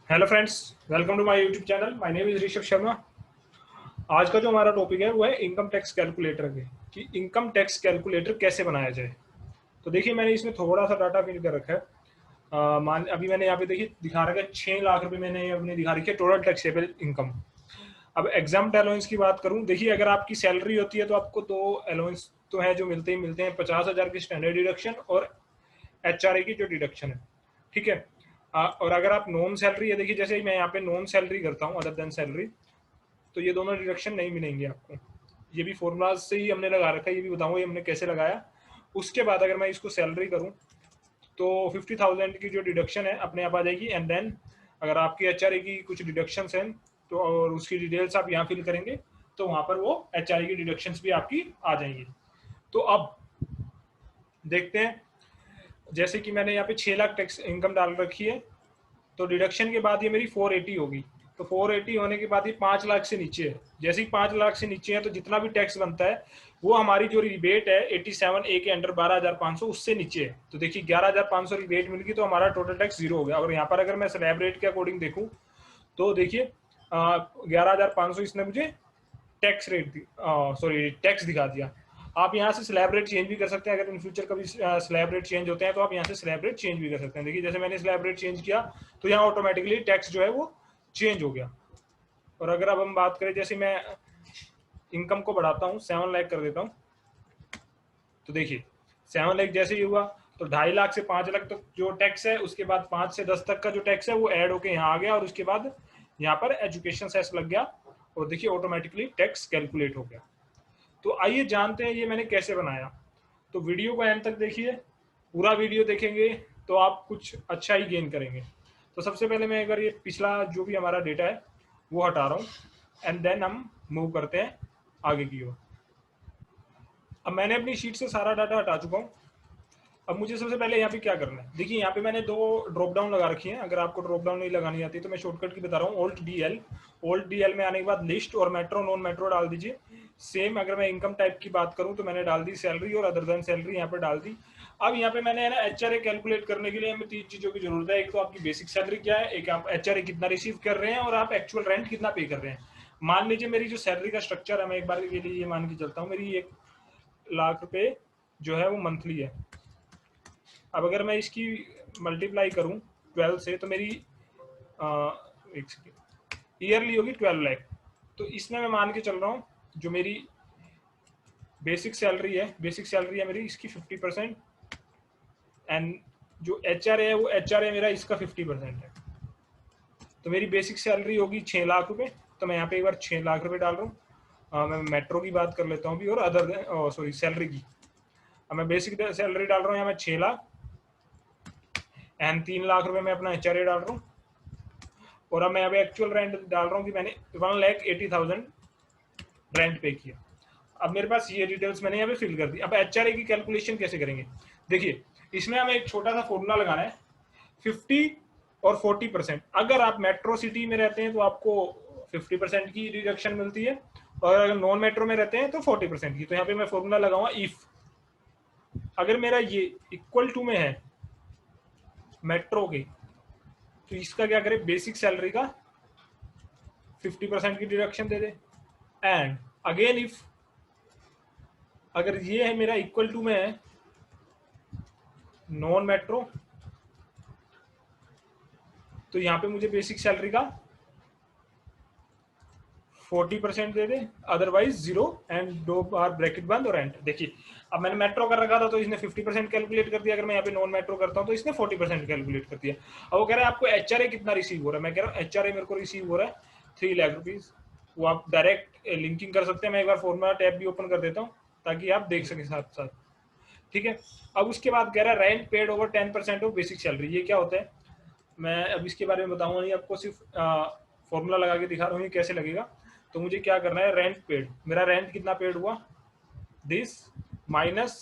Hello friends, welcome to my YouTube channel. My name is Rishabh Sharma. आज का जो हमारा टॉपिक है वो है इनकम टैक्स कैलकुलेटर के, कि इनकम टैक्स कैलकुलेटर कैसे बनाया जाए। तो देखिए, मैंने इसमें थोड़ा सा डाटा फिल कर रखा है। मान अभी मैंने यहाँ पे देखिए दिखा रखा है 6 लाख रुपए मैंने अपनी दिखा रखी है टोटल टैक्सेबल इनकम। अब एग्जाम अलाउंस की बात करूँ, देखिए अगर आपकी सैलरी होती है तो आपको दो अलाउंस तो है जो मिलते हैं 50,000 की स्टैंडर्ड डिडक्शन और एचआरए की जो डिडक्शन है। ठीक है। और अगर आप नॉन सैलरी है, देखिए जैसे मैं यहाँ पे नॉन सैलरी करता हूँ अदर देन सैलरी, तो ये दोनों डिडक्शन नहीं मिलेंगे आपको। ये भी फॉर्मूलाज से ही हमने लगा रखा है, ये भी बताऊंगा ये हमने कैसे लगाया। उसके बाद अगर मैं इसको सैलरी करूँ तो 50,000 की जो डिडक्शन है अपने आप आ जाएगी। एंड देन अगर आपकी एचआरए की कुछ डिडक्शंस हैं तो और उसकी डिटेल्स आप यहाँ फिल करेंगे तो वहाँ पर वो एचआरए की डिडक्शंस भी आपकी आ जाएंगी। तो अब देखते हैं, जैसे कि मैंने यहाँ पे 6 लाख टैक्स इनकम डाल रखी है, तो डिडक्शन के बाद ये मेरी 480 होगी। तो 480 होने के बाद ये 5 लाख से नीचे है। जैसे ही 5 लाख से नीचे है तो जितना भी टैक्स बनता है वो हमारी जो रिबेट है 87A के अंडर 12,500 उससे नीचे है। तो देखिए 11,500 रिबेट मिल गई तो हमारा टोटल टैक्स जीरो हो गया। और यहाँ पर अगर मैं स्लैब रेट के अकॉर्डिंग देखूँ तो देखिए 11,500 इसने मुझे टैक्स रेट सॉरी टैक्स दिखा दिया। आप यहाँ से स्लैब रेट चेंज भी कर सकते हैं। अगर इन फ्यूचर कभी स्लैब रेट चेंज होते हैं तो आप यहाँ से स्लैब रेट चेंज भी कर सकते हैं। देखिए जैसे मैंने स्लैब रेट चेंज किया तो यहाँ ऑटोमेटिकली टैक्स जो है वो चेंज हो गया। और अगर अब हम बात करें, जैसे मैं इनकम को बढ़ाता हूँ 7 लाख कर देता हूँ, तो देखिए 7 लाख जैसे ही हुआ तो 2.5 लाख से 5 लाख तक जो टैक्स है, उसके बाद 5 से 10 तक का जो टैक्स है वो ऐड होके यहाँ आ गया और उसके बाद यहाँ पर एजुकेशन सेस लग गया और देखिए ऑटोमेटिकली टैक्स कैलकुलेट हो गया। तो आइए जानते हैं ये मैंने कैसे बनाया। तो वीडियो को एंड तक देखिए, पूरा वीडियो देखेंगे तो आप कुछ अच्छा ही गेन करेंगे। तो सबसे पहले मैं अगर ये पिछला जो भी हमारा डेटा है वो हटा रहा हूँ एंड देन हम मूव करते हैं आगे की ओर। अब मैंने अपनी शीट से सारा डाटा हटा चुका हूँ। अब मुझे सबसे पहले यहाँ पे क्या करना है, देखिए यहाँ पे मैंने दो ड्रॉप डाउन लगा रखी है। अगर आपको ड्रॉप डाउन नहीं लगानी आती तो मैं शॉर्टकट की बता रहा हूँ, ऑल्ट डी एल में आने के बाद लिस्ट और मेट्रो नॉन मेट्रो डाल दीजिए। सेम अगर मैं इनकम टाइप की बात करूँ तो मैंने डाल दी सैलरी और अदर देन सैलरी यहाँ पर डाल दी। अब यहाँ पे मैंने ना एचआरए कैलकुलेट करने के लिए हमें 3 चीजों की जरूरत है। एक तो आपकी बेसिक सैलरी क्या है, एक आप एचआरए कितना रिसीव कर रहे हैं और आप एक्चुअल रेंट कितना पे कर रहे हैं। मान लीजिए मेरी जो सैलरी का स्ट्रक्चर है, मैं एक बार के लिए ये मान के चलता हूँ, मेरी 1 लाख रुपए जो है वो मंथली है। अब अगर मैं इसकी मल्टीप्लाई करूं 12 से तो मेरी एक सेकेंड ईयरली होगी 12 लाख। तो इसमें मैं मान के चल रहा हूँ जो मेरी बेसिक सैलरी है मेरी इसकी 50% एंड जो एचआरए है वो एचआरए मेरा इसका 50% है। तो मेरी बेसिक सैलरी होगी 6 लाख रुपए। तो मैं यहाँ पे एक बार 6 लाख रुपए डाल रहा हूँ। मैं मेट्रो की बात कर लेता हूँ भी और अदर सॉरी सैलरी की। अब मैं बेसिक सैलरी डाल रहा हूँ यहाँ मैं 6 लाख एंड 3 लाख रुपए मैं अपना एचआरए डाल रहा हूँ। और अब मैं अभी एक्चुअल रेंट डाल रहा हूँ कि मैंने 1,80,000 रेंट पे किया। अब मेरे पास ये डिटेल्स मैंने यहाँ पे फिल कर दी। अब एचआरए की कैलकुलेशन कैसे करेंगे, देखिए इसमें हमें एक छोटा सा फॉर्मूला लगाना है 50 और 40%। अगर आप मेट्रो सिटी में रहते हैं तो आपको 50% की डिडक्शन मिलती है और अगर नॉन मेट्रो में रहते हैं तो 40% की। तो यहाँ पे मैं फॉर्मूला लगाऊंगा इफ अगर मेरा ये इक्वल टू में है मेट्रो के, तो इसका क्या करे, बेसिक सैलरी का 50% की deduction they they. And again if अगर ये है मेरा इक्वल टू में है नॉन मेट्रो, तो यहाँ पे मुझे बेसिक सैलरी का 40% दे दे, अदरवाइज जीरो एंड दो बार ब्रैकेट बंद और एंटर। देखिए अब मैंने मेट्रो कर रखा था तो इसने 50% कैलकुलेट कर दिया। अगर मैं यहाँ पे नॉन मेट्रो करता हूँ तो इसने 40% कैलकुलेट कर दिया। अब वो कह रहा है आपको एचआरए कितना रिसीव हो रहा है। मैं कह रहा हूँ एचआरए मेरे को रिसीव हो रहा है 3 लाख रुपीज। वो आप डायरेक्ट लिंकिंग कर सकते हैं। मैं एक बार फॉर्मूला टैब भी ओपन कर देता हूँ ताकि आप देख सकें साथ साथ। ठीक है। अब उसके बाद कह रहा है rent paid over 10% of basic salary. ये क्या होता है मैं अब इसके बारे में बताऊंगा नहीं आपको, सिर्फ फॉर्मूला लगा के दिखा रहा हूँ ये कैसे लगेगा। तो मुझे क्या करना है, रेंट पेड, मेरा रेंट कितना पेड हुआ, this minus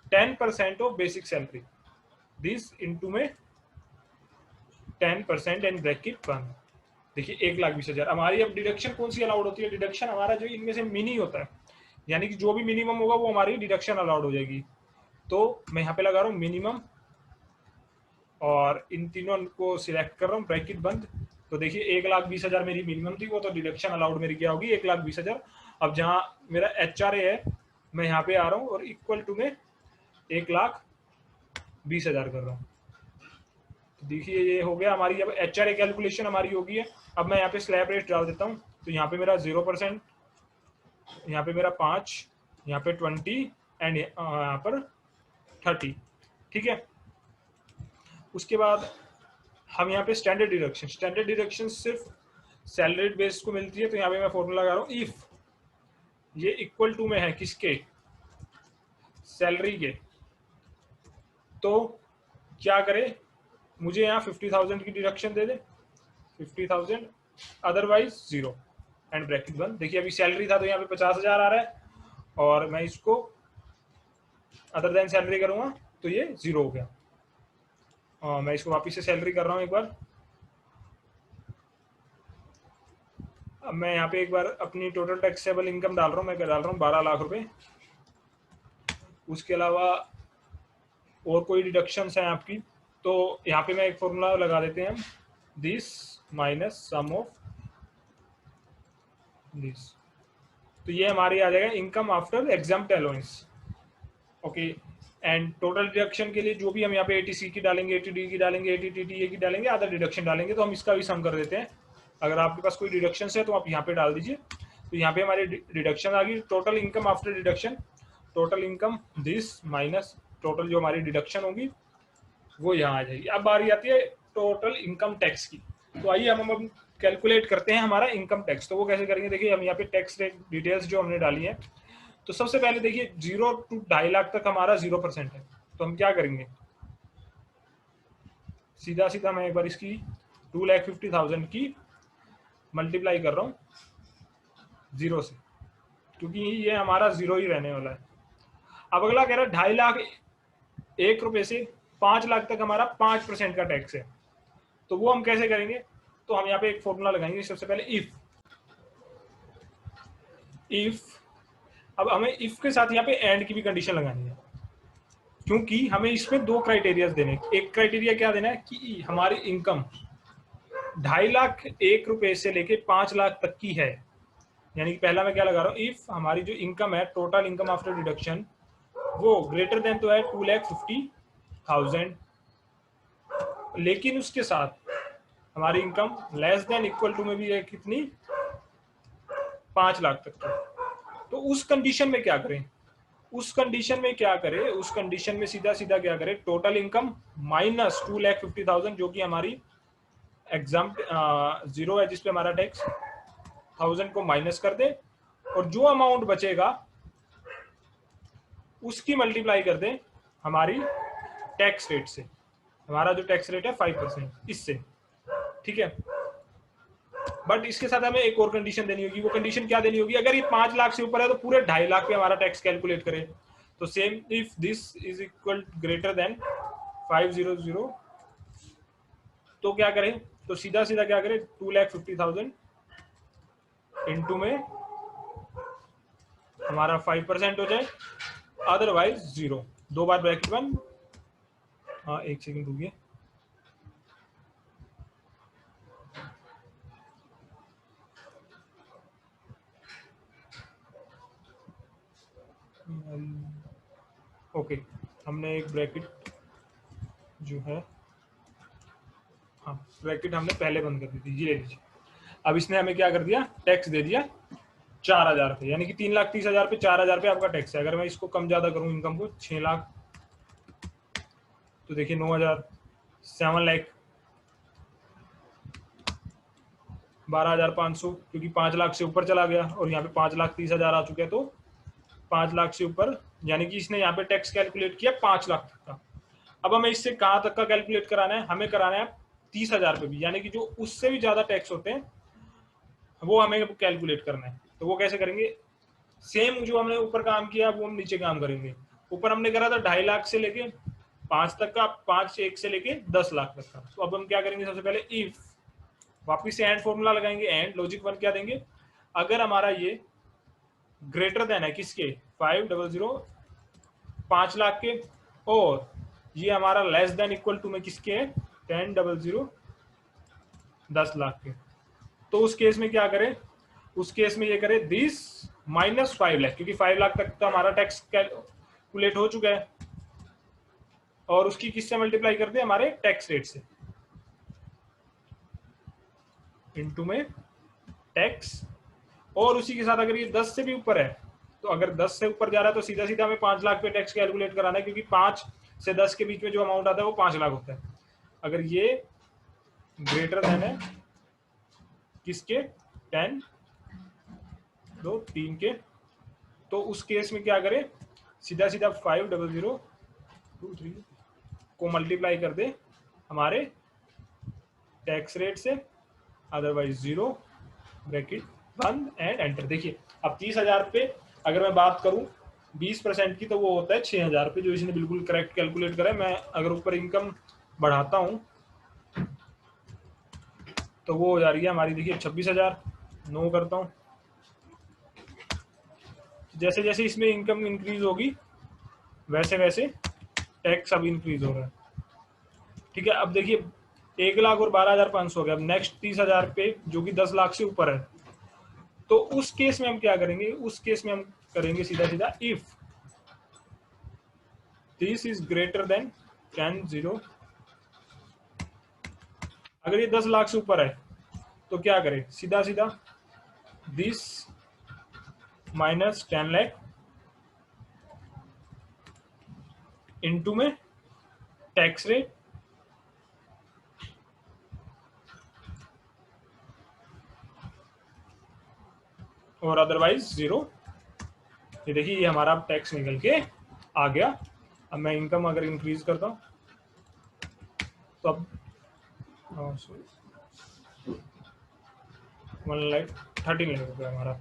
10% of basic salary, this into में 10% एंड ब्रैकेट बंद। देखिए 1,20,000 हमारी अब डिडक्शन कौन सी अलाउड होती है, डिडक्शन हमारा जो इनमें से मिनी होता है, यानी कि जो भी मिनिमम होगा वो हमारी डिडक्शन अलाउड हो जाएगी। तो मैं यहाँ पे लगा रहा हूँ मिनिमम और इन तीनों को सिलेक्ट कर रहा हूँ, ब्रैकेट बंद तो देखिए 1,20,000 मेरी मिनिमम थी, वो तो डिडक्शन अलाउड मेरी क्या होगी 1,20,000। अब जहाँ मेरा HRA है मैं यहाँ पे आ रहा हूँ और इक्वल टू में 1,20,000 कर रहा हूँ। तो देखिए ये हो गया हमारी, अब HRA कैलकुलेशन हमारी होगी है। अब मैं यहाँ पे स्लैब रेट डाल देता हूँ, तो यहाँ पे मेरा 0%, यहाँ पे मेरा 5, यहाँ पे 20 एंड यहाँ पर 30। ठीक है, उसके बाद हम यहाँ पे स्टैंडर्ड डिडक्शन सिर्फ सैलरी बेस को मिलती है। तो यहाँ पे मैं फॉर्मूला लगा रहा हूँ, इफ ये इक्वल टू में है किसके, सैलरी के, तो क्या करे, मुझे यहाँ 50,000 की deduction they they, 50,000, otherwise 0 and bracket बंद। देखिए अभी सैलरी था तो यहाँ पे 50,000 आ रहा है, और मैं इसको अदर देन सैलरी करूंगा तो ये 0 हो गया। मैं इसको वापिस से सैलरी कर रहा हूँ एक बार। अब मैं यहाँ पे एक बार अपनी टोटल टैक्सेबल इनकम डाल रहा हूँ, मैं डाल रहा हूँ 12 लाख रुपए। उसके अलावा और कोई डिडक्शंस हैं आपकी, तो यहाँ पे मैं एक फॉर्मूला लगा देते हैं, this minus sum of this. तो ये हमारी आ जाएगा income after exempt allowance. Okay, and total deduction के लिए जो भी हम यहाँ पे ATC की डालेंगे, ATD की डालेंगे, ATTTA की डालेंगे, अदर डिडक्शन डालेंगे, तो हम इसका भी सम कर देते हैं। अगर आपके पास कोई डिडक्शन है तो आप यहाँ पे डाल दीजिए। तो यहाँ पे हमारी डिडक्शन आ गई, total income after deduction, total income this minus total जो हमारी डिडक्शन होगी वो यहाँ आ जाएगी। अब बारी आती है टोटल इनकम टैक्स की। तो आइए हम कैलकुलेट करते हैं हमारा इनकम टैक्स। तो वो कैसे करेंगे, देखिए हम यहाँ पे टैक्स रेट डिटेल्स जो हमने डाली है, तो सबसे पहले देखिए 0 to 2.5 लाख तक हमारा 0% है। तो हम क्या करेंगे, सीधा सीधा मैं एक बार इसकी 2,50,000 की मल्टीप्लाई कर रहा हूँ 0 से, क्योंकि ये हमारा 0 ही रहने वाला है। अब अगला कह रहा है 2.5 लाख 1 रुपए से 5 लाख तक हमारा 5% का टैक्स है। तो वो हम कैसे करेंगे, तो हम यहाँ पे एक फॉर्मूला लगाएंगे। सबसे पहले इफ अब हमें इफ के साथ यहाँ पे एंड की भी कंडीशन लगानी है, क्योंकि हमें इसमें 2 क्राइटेरिया देने। एक क्राइटेरिया क्या देना है कि हमारी इनकम 2.5 लाख 1 रुपए से लेके 5 लाख तक की है। यानी कि पहला मैं क्या लगा रहा हूँ, इफ हमारी जो इनकम है टोटल इनकम आफ्टर डिडक्शन वो ग्रेटर देन तो है 2,50,000, लेकिन उसके साथ हमारी income less than equal to में भी है कितनी, 5 लाख तक की। तो उस कंडीशन में क्या करें, उस कंडीशन में सीधा सीधा क्या करें, टोटल इनकम माइनस 2,50,000 जो कि हमारी एग्जाम्प्ट 0 है जिसपे हमारा टैक्स 1000 को माइनस कर दे, और जो अमाउंट बचेगा उसकी मल्टीप्लाई कर दे हमारी टैक्स रेट से। हमारा जो टैक्स रेट है 5% इससे, ठीक है। बट इसके साथ हमें एक और कंडीशन देनी होगी। वो कंडीशन क्या देनी होगी, अगर ये 5 लाख से ऊपर है तो पूरे 2.5 लाख पे हमारा टैक्स कैलकुलेट करे। तो same if this is equal greater than 500, तो क्या करें, तो सीधा सीधा क्या करें, 2,50,000 इंटू में हमारा 5% हो जाए, अदरवाइज 0। 2 बार ब्रैकेट बंद। हाँ एक सेकंड रुकिए, ओके हमने एक ब्रैकेट जो है, हाँ ब्रैकेट हमने पहले बंद कर दी थी, ये ले लीजिए। अब इसने हमें क्या कर दिया, टैक्स दे दिया 4,000 पे, यानी कि 3,30,000 पे 4,000 पे आपका टैक्स है। अगर मैं इसको कम ज्यादा करूं इनकम को 6 लाख, तो देखिए 9,000, 7 लाख, 12,500, क्योंकि 5 लाख से ऊपर चला गया, और यहाँ पे 5,30,000 आ चुके हैं। तो 5 लाख से ऊपर, यानी कि इसने यहाँ पे टैक्स कैलकुलेट किया 5 लाख तक का। अब हमें इससे कहाँ तक का कैलकुलेट कराना है, हमें कराना है 30,000 पे भी, यानी कि जो उससे भी ज्यादा टैक्स होते हैं वो हमें कैलकुलेट करना है। तो वो कैसे करेंगे, सेम जो हमने ऊपर काम किया वो हम नीचे काम करेंगे। ऊपर हमने करा था 2.5 लाख से लेके 5 तक का, 5 से लेके 10 लाख तक का। तो अब हम क्या करेंगे, सबसे पहले इफ, वापिस से एंड फॉर्मूला लगाएंगे। एंड लॉजिक 1 क्या देंगे, अगर हमारा ये ग्रेटर देन है किसके, 500, 5 लाख के, और ये हमारा लेस देन इक्वल टू में किसके है, 1000, 10 लाख के। तो उस केस में क्या करें, उस केस में ये करें दिस माइनस 5 लाख, क्योंकि 5 लाख तक का हमारा टैक्स कैलकुलेट हो चुका है, और उसकी किससे मल्टीप्लाई कर दे, हमारे टैक्स रेट से, इनटू में टैक्स। और उसी के साथ अगर ये 10 से भी ऊपर है, तो अगर 10 से ऊपर जा रहा है तो सीधा सीधा हमें 5 लाख पे टैक्स कैलकुलेट कराना है, क्योंकि 5 से 10 के बीच में जो अमाउंट आता है वो 5 लाख होता है। अगर ये ग्रेटर देन है किसके, 10 दो 3 के, तो उस केस में क्या करें, सीधा सीधा 5002 को मल्टीप्लाई कर दे हमारे टैक्स रेट से, अदरवाइज 0 ब्रैकेट बंद एंड एंटर। देखिए अब 30,000 पे अगर मैं बात करूं 20% की, तो वो होता है 6,000 पे, जो इसने बिल्कुल करेक्ट कैलकुलेट करा है। मैं अगर ऊपर इनकम बढ़ाता हूं तो वो हो जा रही है हमारी, देखिए 26,000। नो करता हूं, जैसे जैसे इसमें इनकम इंक्रीज होगी वैसे वैसे टैक्स अब इंक्रीज हो रहा है। ठीक है, अब देखिए 1 लाख और 12,500 हो गया। अब नेक्स्ट 30,000 पे जो कि 10 लाख से ऊपर है, तो उस केस में हम क्या करेंगे, उस केस में हम करेंगे सीधा सीधा if this is greater than 10,000। अगर ये 10 लाख से ऊपर है तो क्या करें, सीधा सीधा दिस माइनस 10 लाख इनटू में टैक्स रेट, और अदरवाइज 0। ये देखिए ये हमारा टैक्स निकल के आ गया। अब मैं इनकम अगर इंक्रीज करता हूं तो अब 1,13 लाख हो गया हमारा।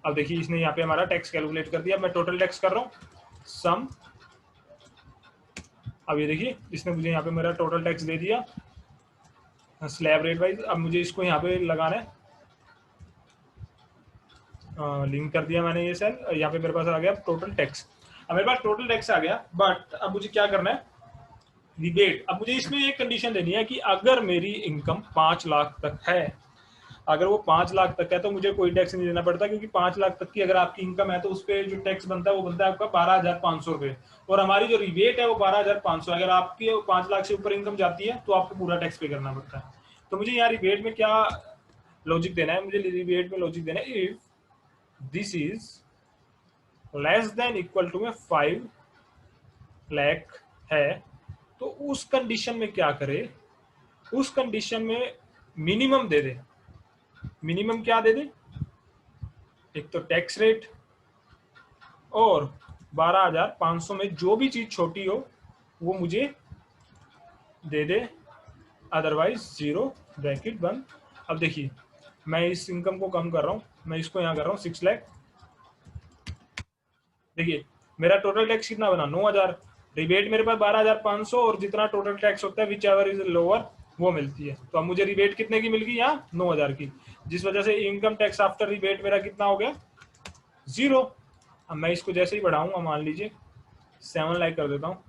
अब देखिए इसने यहाँ पे हमारा टैक्स कैलकुलेट कर दिया। अब मैं टोटल टैक्स कर रहा हूँ सम। अब ये देखिए इसने मुझे यहाँ पे मेरा टोटल टैक्स दे दिया स्लैब रेट वाइज। अब मुझे इसको यहाँ पे लगाना है, लिंक कर दिया मैंने ये सेल, यहाँ पे मेरे पास आ गया टोटल टैक्स। अब मेरे पास टोटल टैक्स आ गया, बट अब मुझे क्या करना है, रिबेट। अब मुझे इसमें एक कंडीशन देनी है कि अगर मेरी इनकम 5 लाख तक है, अगर वो 5 लाख तक है तो मुझे कोई टैक्स नहीं देना पड़ता, क्योंकि 5 लाख तक की अगर आपकी इनकम है तो उस पर जो टैक्स बनता है वो बनता है आपका 12,500 रुपये, और हमारी जो रिबेट है वो 12,500। अगर आपकी 5 लाख से ऊपर इनकम जाती है तो आपको पूरा टैक्स पे करना पड़ता है। तो मुझे यहाँ रिबेट में क्या लॉजिक देना है, मुझे रिबेट में लॉजिक देना है if this is less than equal to में 5 लाख है, तो उस कंडीशन में क्या करे, उस कंडीशन में मिनिमम दे दे। मिनिमम क्या दे दे, एक तो टैक्स रेट, और 12,500 में जो भी चीज छोटी हो वो मुझे दे दे, अदरवाइज 0 ब्रैकेट बंद। अब देखिए मैं इस इनकम को कम कर रहा हूं, मैं इसको यहाँ कर रहा हूँ 6 लाख। देखिए मेरा टोटल टैक्स कितना बना, 9,000। रिबेट मेरे पास 12,500, और जितना टोटल टैक्स होता है विच एवर इज लोअर वो मिलती है। तो अब मुझे रिबेट कितने की मिल गई, यहाँ 9,000 की, जिस वजह से इनकम टैक्स आफ्टर रिबेट मेरा कितना हो गया, 0। अब मैं इसको जैसे ही बढ़ाऊंगा, मान लीजिए 7 लाख कर देता हूँ,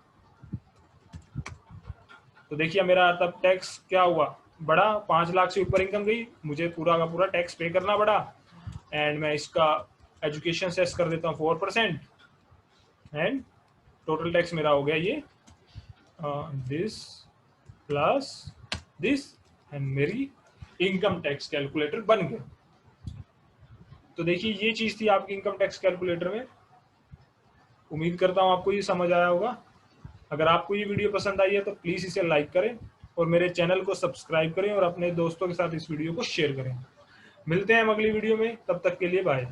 तो देखिए मेरा तब टैक्स क्या हुआ, बढ़ा। 5 लाख से ऊपर इनकम गई, मुझे पूरा का पूरा टैक्स पे करना पड़ा। एंड मैं इसका एजुकेशन सेस कर देता हूँ 4%, एंड टोटल टैक्स मेरा हो गया ये दिस प्लस दिस, एंड मेरी इनकम टैक्स कैलकुलेटर बन गया। तो देखिए ये चीज थी आपकी इनकम टैक्स कैलकुलेटर में। उम्मीद करता हूँ आपको ये समझ आया होगा। अगर आपको ये वीडियो पसंद आई है तो प्लीज इसे लाइक करें, और मेरे चैनल को सब्सक्राइब करें, और अपने दोस्तों के साथ इस वीडियो को शेयर करें। मिलते हैं हम अगली वीडियो में, तब तक के लिए बाय।